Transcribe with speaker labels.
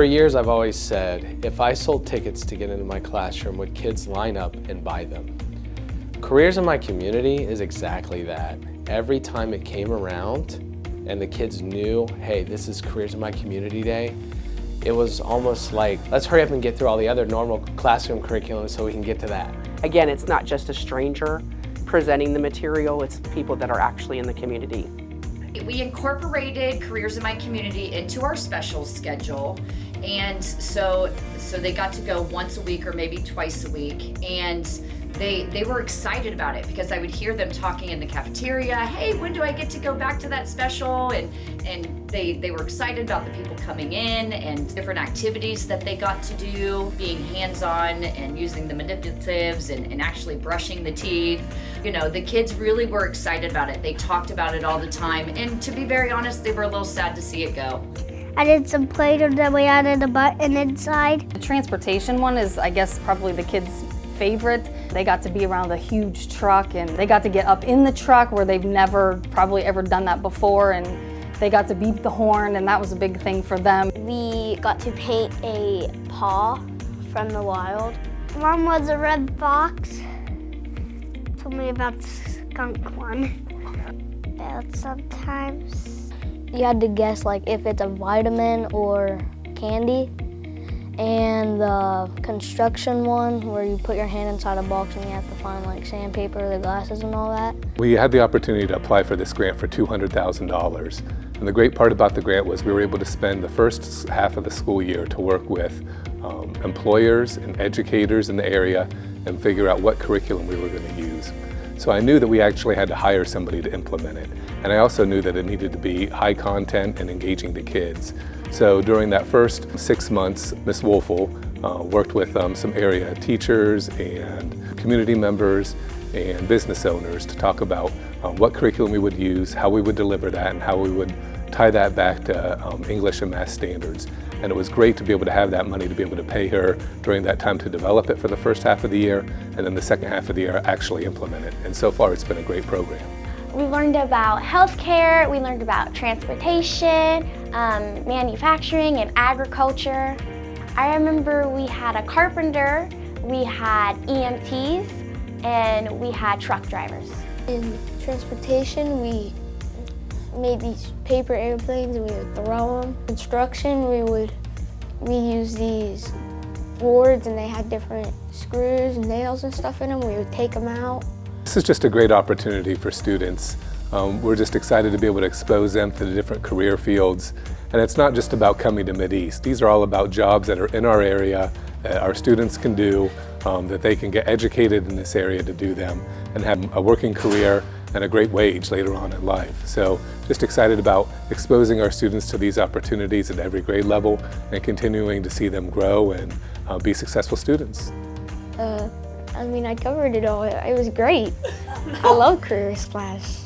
Speaker 1: For years, I've always said, if I sold tickets to get into my classroom, would kids line up and buy them? Careers in my community is exactly that. Every time it came around and the kids knew, hey, this is Careers in My Community Day, it was almost like, let's hurry up and get through all the other normal classroom curriculum so we can get to that.
Speaker 2: Again, it's not just a stranger presenting the material, it's people that are actually in the community.
Speaker 3: We incorporated Careers in My Community into our specials schedule, and so they got to go once a week or maybe twice a week, and they were excited about it because I would hear them talking in the cafeteria, hey, when do I get to go back to that special? And they were excited about the people coming in and different activities that they got to do, being hands-on and using the manipulatives and actually brushing the teeth. You know, the kids really were excited about it. They talked about it all the time, and to be very honest, they were a little sad to see it go.
Speaker 4: I did some Play-Doh that we added a button inside.
Speaker 5: The transportation one is, I guess, probably the kids' favorite. They got to be around the huge truck and they got to get up in the truck where they've never probably ever done that before, and they got to beep the horn, and that was a big thing for them.
Speaker 4: We got to paint a paw from the wild. One was a red fox. Told me about the skunk one. And sometimes you had to guess like if it's a vitamin or candy. And the construction one, where you put your hand inside a box and you have to find like sandpaper, the glasses and all that.
Speaker 6: We had the opportunity to apply for this grant for $200,000. And the great part about the grant was we were able to spend the first half of the school year to work with employers and educators in the area and figure out what curriculum we were going to use. So I knew that we actually had to hire somebody to implement it. And I also knew that it needed to be high content and engaging to kids. So during that first 6 months, Ms. Wolfel worked with some area teachers and community members and business owners to talk about what curriculum we would use, how we would deliver that, and how we would tie that back to English and math standards. And it was great to be able to have that money to be able to pay her during that time to develop it for the first half of the year, and then the second half of the year actually implement it. And so far it's been a great program.
Speaker 7: We learned about healthcare, we learned about transportation, manufacturing and agriculture. I remember we had a carpenter, we had EMTs, and we had truck drivers.
Speaker 4: In transportation, we made these paper airplanes and we would throw them. Construction, we used these boards and they had different screws and nails and stuff in them. We would take them out.
Speaker 6: This is just a great opportunity for students. We're just excited to be able to expose them to the different career fields. And it's not just about coming to Mideast. These are all about jobs that are in our area that our students can do, that they can get educated in this area to do them and have a working career and a great wage later on in life. So just excited about exposing our students to these opportunities at every grade level and continuing to see them grow and be successful students.
Speaker 4: I mean, I covered it all. It was great. I love careers class.